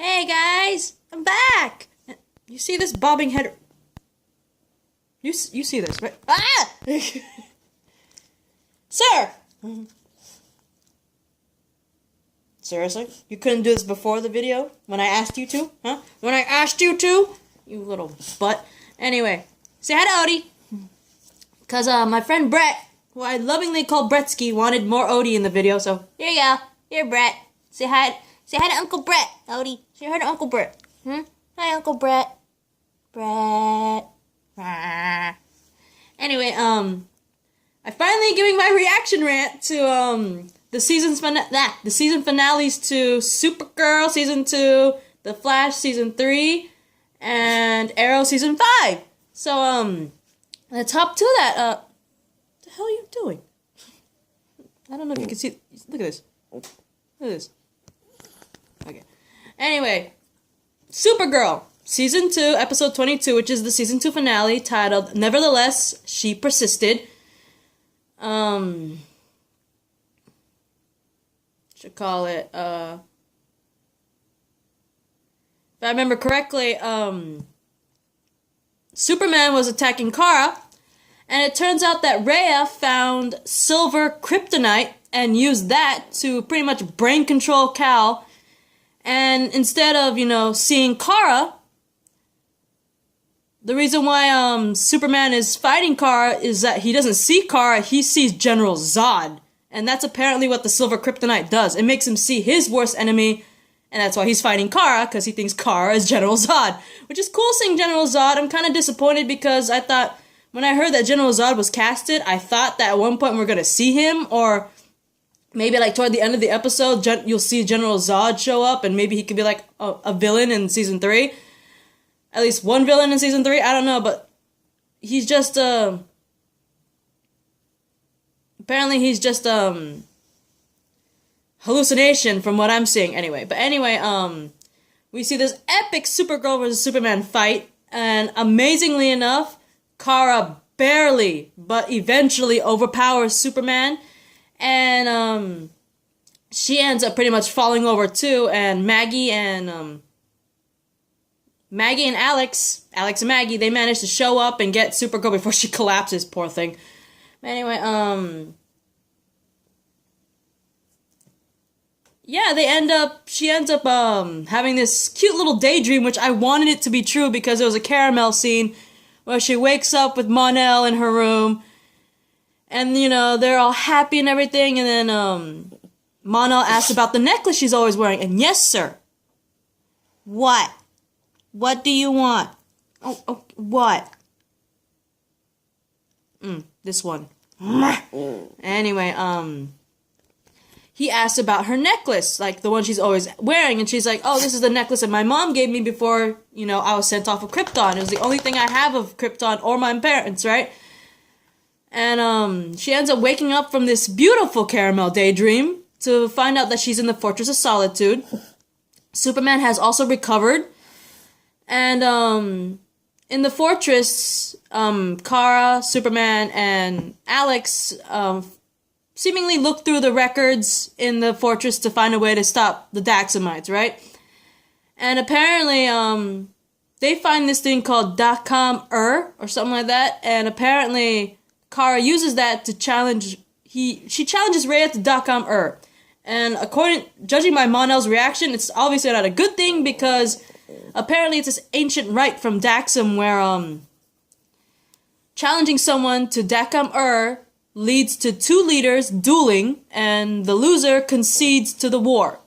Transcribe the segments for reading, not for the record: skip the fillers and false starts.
Hey guys, I'm back. You see this bobbing head? You see this, right? Ah! Sir! Seriously? You couldn't do this before the video? When I asked you to? Huh? When I asked you to? You little butt. Anyway, say hi to Odie. Because my friend Brett, who I lovingly call Bretsky, wanted more Odie in the video, so here you go. Here, Brett. Say hi. Say hi to Uncle Brett, Odie. Say hi to Uncle Brett. Hi, Uncle Brett. Brett. Anyway, I'm finally giving my reaction rant to the season finales to Supergirl season 2, The Flash season 3, and Arrow season 5. So let's hop to that. What the hell are you doing? I don't know if you can see. Look at this. Look at this. Okay. Anyway, Supergirl season 2, episode 22, which is the season 2 finale, titled "Nevertheless, She Persisted." Should call it, if I remember correctly, Superman was attacking Kara, and it turns out that Rhea found silver kryptonite and used that to pretty much brain control Kal, and instead of, seeing Kara, the reason why Superman is fighting Kara is that he doesn't see Kara, he sees General Zod. And that's apparently what the silver kryptonite does. It makes him see his worst enemy, and that's why he's fighting Kara, because he thinks Kara is General Zod. Which is cool seeing General Zod. I'm kind of disappointed because I thought, when I heard that General Zod was casted, I thought that at one point we're going to see him, or maybe like toward the end of the episode, you'll see General Zod show up, and maybe he could be like a villain in season 3. At least one villain in season 3, I don't know, but he's just, apparently he's just, hallucination from what I'm seeing anyway. But anyway, we see this epic Supergirl versus Superman fight, and amazingly enough, Kara barely, but eventually overpowers Superman, and, she ends up pretty much falling over too, and Maggie and Alex and Maggie, they manage to show up and get Supergirl before she collapses, poor thing. Anyway, yeah, she ends up, having this cute little daydream, which I wanted it to be true because it was a caramel scene where she wakes up with Mon-El in her room, and, they're all happy and everything, and then, Mon-El asks about the necklace she's always wearing, and yes, sir. What? What do you want? Oh, what? This one. Anyway, he asked about her necklace, like the one she's always wearing, and she's like, oh, this is the necklace that my mom gave me before, I was sent off of Krypton. It was the only thing I have of Krypton or my parents, right? And, she ends up waking up from this beautiful caramel daydream to find out that she's in the Fortress of Solitude. Superman has also recovered. And, in the fortress, Kara, Superman, and Alex, seemingly look through the records in the fortress to find a way to stop the Daxamites, right? And apparently, they find this thing called Dakam-ur, or something like that, and apparently, Kara uses that to she challenges Rhea to Dakam-ur. And judging by Mon-El's reaction, it's obviously not a good thing, because apparently it's this ancient rite from Daxam where, challenging someone to Dakam-ur leads to 2 leaders dueling, and the loser concedes to the war.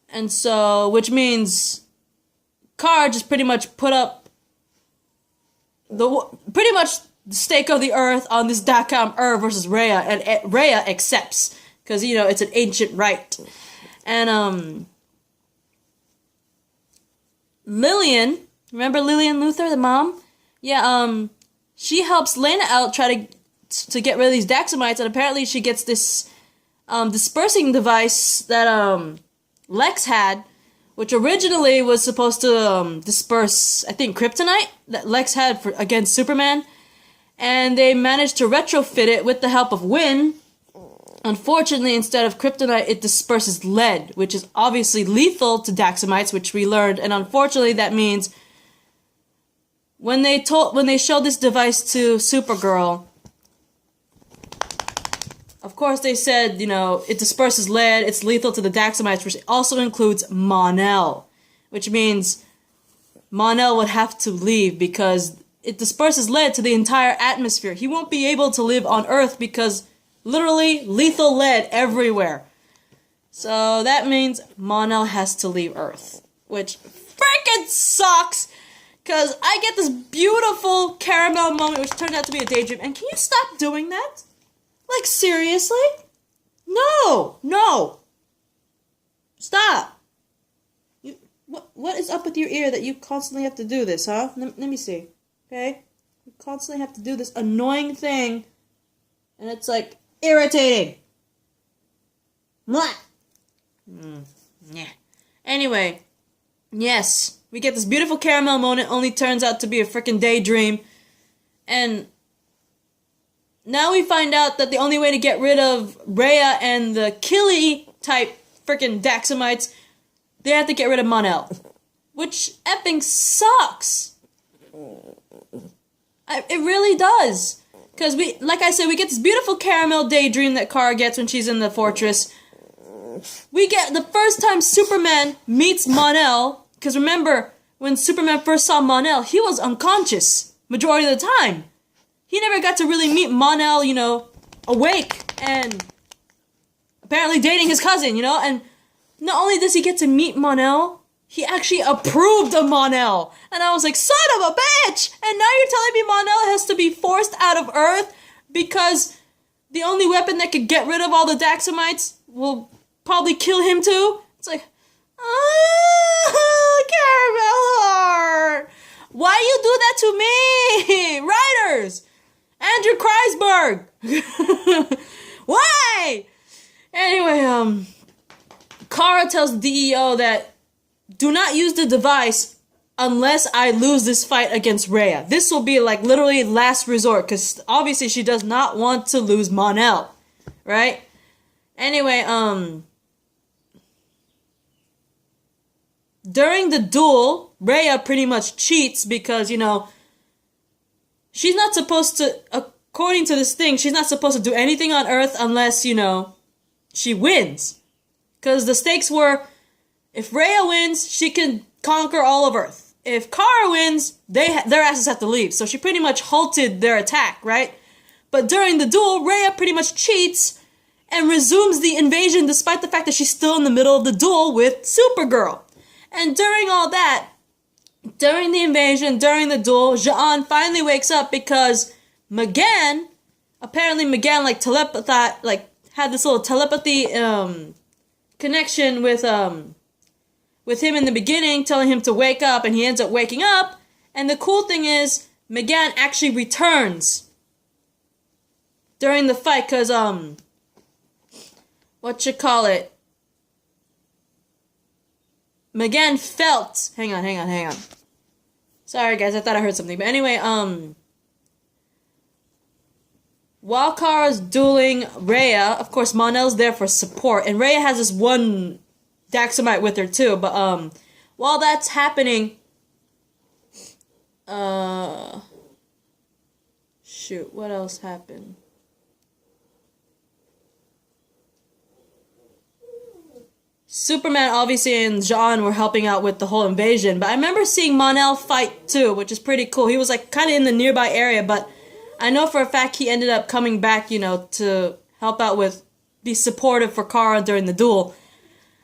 And so, which means Kara just pretty much put up pretty much the stake of the earth on this Dakam-ur versus Rhea, and Rhea accepts, because, it's an ancient rite. And, Lillian, remember Lillian Luthor, the mom? Yeah, she helps Lena out try to get rid of these Daxamites, and apparently she gets this, dispersing device that, Lex had, which originally was supposed to, disperse, I think, kryptonite that Lex had against Superman, and they managed to retrofit it with the help of Winn, Unfortunately, instead of kryptonite, it disperses lead, which is obviously lethal to Daxamites, which we learned. And unfortunately, that means when they showed this device to Supergirl, of course they said, it disperses lead, it's lethal to the Daxamites, which also includes Mon-El, which means Mon-El would have to leave because it disperses lead to the entire atmosphere. He won't be able to live on Earth because literally lethal lead everywhere. So that means Mon-El has to leave Earth, which freaking sucks because I get this beautiful caramel moment which turned out to be a daydream. And can you stop doing that? Like, seriously? No. Stop. What is up with your ear that you constantly have to do this, huh? Let me see. Okay? You constantly have to do this annoying thing. And it's like irritating. What? Yeah. Anyway. Yes. We get this beautiful caramel moment. Only turns out to be a freaking daydream. And now we find out that the only way to get rid of Rhea and the Killy type freaking Daxamites, they have to get rid of Mon-El. Which effing sucks. It really does. Because like I said, we get this beautiful caramel daydream that Kara gets when she's in the fortress. We get the first time Superman meets Mon-El. Because remember, when Superman first saw Mon-El, he was unconscious majority of the time. He never got to really meet Mon-El, awake and apparently dating his cousin, and not only does he get to meet Mon-El, he actually approved of Mon-El. And I was like, son of a bitch! And now you're telling me Mon-El has to be forced out of Earth because the only weapon that could get rid of all the Daxamites will probably kill him too? It's like, caramel heart! Why you do that to me? Writers! Andrew Kreisberg! Why? Anyway, Kara tells the DEO that do not use the device unless I lose this fight against Rhea. This will be like literally last resort because obviously she does not want to lose Mon-El, right? Anyway, during the duel, Rhea pretty much cheats because, she's not supposed to, according to this thing, she's not supposed to do anything on Earth unless, she wins. Because the stakes were, if Rhea wins, she can conquer all of Earth. If Kara wins, their asses have to leave. So she pretty much halted their attack, right? But during the duel, Rhea pretty much cheats and resumes the invasion despite the fact that she's still in the middle of the duel with Supergirl. And during all that, during the invasion, during the duel, Ja'an finally wakes up because apparently M'gann had this little telepathy connection with him in the beginning, telling him to wake up, and he ends up waking up. And the cool thing is, M'gann actually returns during the fight, because, M'gann felt, hang on. Sorry guys, I thought I heard something, but anyway, while Kara's dueling Rhea, of course Mon-El's there for support, and Rhea has this one Daxamite with her too, but while that's happening, shoot, what else happened? Superman, obviously, and Ja'an were helping out with the whole invasion, but I remember seeing Mon-El fight too, which is pretty cool. He was like kind of in the nearby area, but I know for a fact he ended up coming back, to help out be supportive for Kara during the duel.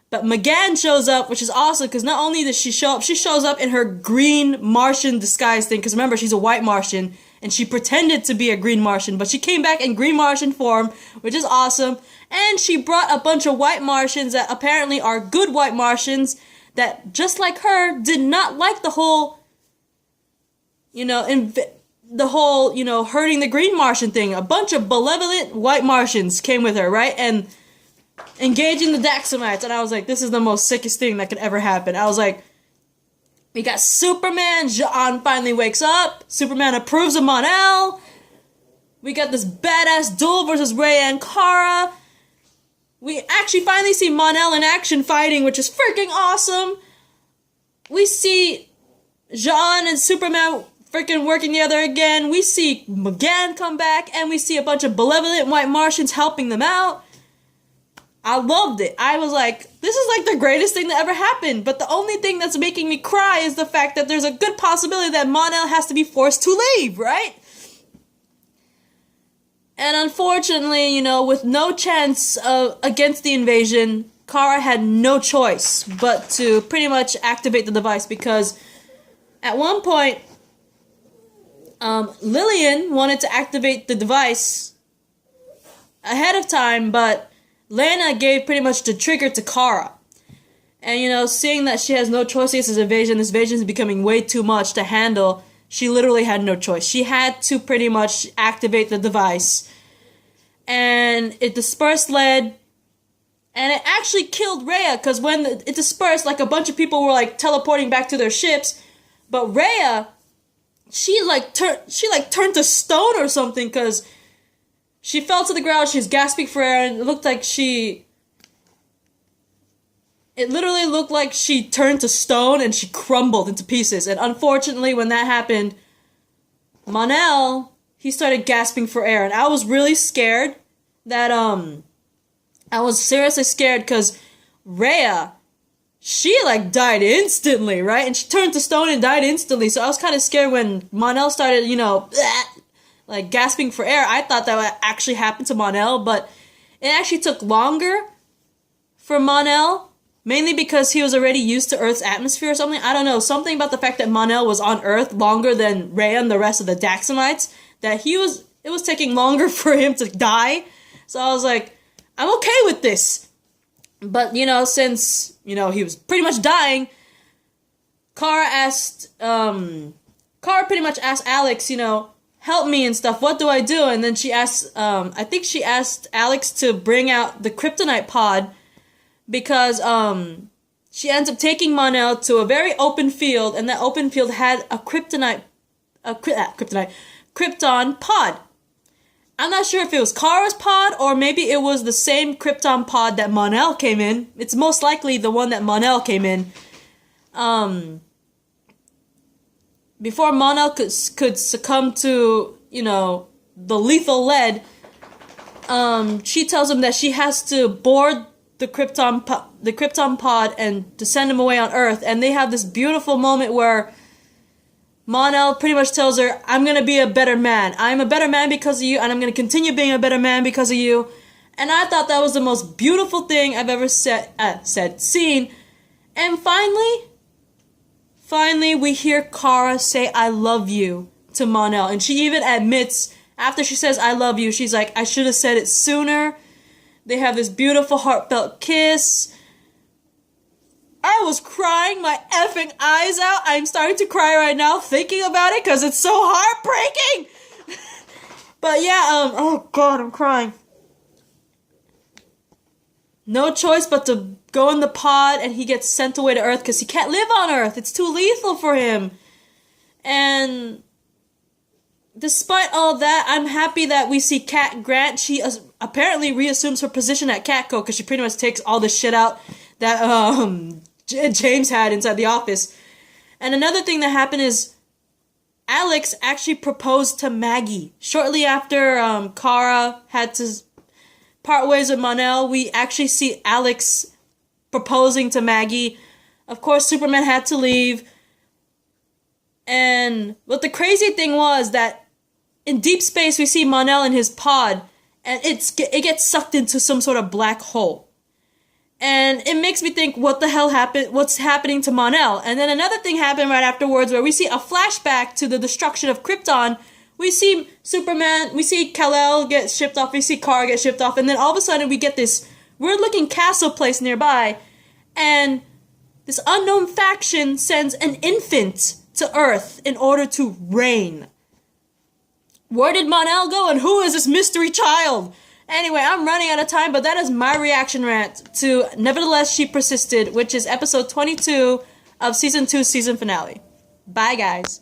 But M'gann shows up, which is awesome, because not only does she show up, she shows up in her green Martian disguise thing, because remember, she's a white Martian, and she pretended to be a green Martian, but she came back in green Martian form, which is awesome. And she brought a bunch of white Martians that apparently are good white Martians that, just like her, did not like the whole, hurting the green Martian thing. A bunch of benevolent white Martians came with her, right? And engaging the Daxamites. And I was like, this is the most sickest thing that could ever happen. I was like, we got Superman. Ja'an finally wakes up. Superman approves of Mon-El. We got this badass duel versus Rhea and Kara. We actually finally see Mon-El in action fighting, which is freaking awesome. We see Jean and Superman freaking working together again. We see McGann come back, and we see a bunch of benevolent white Martians helping them out. I loved it. I was like, this is like the greatest thing that ever happened. But the only thing that's making me cry is the fact that there's a good possibility that Mon-El has to be forced to leave, right? And unfortunately, with no chance against the invasion, Kara had no choice but to pretty much activate the device, because at one point, Lillian wanted to activate the device ahead of time, but Lana gave pretty much the trigger to Kara. And, seeing that she has no choice against this invasion is becoming way too much to handle, she literally had no choice. She had to pretty much activate the device. And it dispersed lead, and it actually killed Rhea, because when it dispersed, like, a bunch of people were, like, teleporting back to their ships, but Rhea, she turned to stone or something, because she fell to the ground, she was gasping for air, and it literally looked like she turned to stone, and she crumbled into pieces. And unfortunately, when that happened, Mon-El, he started gasping for air, and I was really scared that, I was seriously scared, because Rhea, she, died instantly, right? And she turned to stone and died instantly, so I was kind of scared when Mon-El started, gasping for air. I thought that would actually happen to Mon-El, but it actually took longer for Mon-El, mainly because he was already used to Earth's atmosphere or something. I don't know, something about the fact that Mon-El was on Earth longer than Rhea and the rest of the Daxamites, that it was taking longer for him to die. So I was like, I'm okay with this. But, since, he was pretty much dying, Kara pretty much asked Alex, help me and stuff, what do I do? And then she asked, I think she asked Alex to bring out the kryptonite pod, because, she ends up taking Mon-El to a very open field, and that open field had a Krypton pod. I'm not sure if it was Kara's pod, or maybe it was the same Krypton pod that Mon-El came in. It's most likely the one that Mon-El came in. Before Mon-El could succumb to, the lethal lead, she tells him that she has to board the Krypton pod and to send him away on Earth. And they have this beautiful moment where Mon-El pretty much tells her, I'm going to be a better man. I'm a better man because of you, and I'm going to continue being a better man because of you. And I thought that was the most beautiful thing I've ever seen. And finally, we hear Kara say, I love you to Mon-El. And she even admits, after she says, I love you, she's like, I should have said it sooner. They have this beautiful, heartfelt kiss. I was crying my effing eyes out. I'm starting to cry right now thinking about it because it's so heartbreaking. But yeah, oh god, I'm crying. No choice but to go in the pod, and he gets sent away to Earth because he can't live on Earth. It's too lethal for him. And despite all that, I'm happy that we see Cat Grant. She apparently reassumes her position at Catco because she pretty much takes all the shit out that James had inside the office. And another thing that happened is Alex actually proposed to Maggie. Shortly after Kara had to part ways with Mon-El, we actually see Alex proposing to Maggie. Of course, Superman had to leave. But the crazy thing was that in deep space, we see Mon-El in his pod, and it gets sucked into some sort of black hole. And it makes me think, what the hell happened? What's happening to Mon-El? And then another thing happened right afterwards where we see a flashback to the destruction of Krypton. We see Superman, we see Kal-El get shipped off, we see Kara get shipped off, and then all of a sudden we get this weird-looking castle place nearby, and this unknown faction sends an infant to Earth in order to reign. Where did Mon-El go, and who is this mystery child? Anyway, I'm running out of time, but that is my reaction rant to Nevertheless She Persisted, which is episode 22 of season 2 season finale. Bye, guys.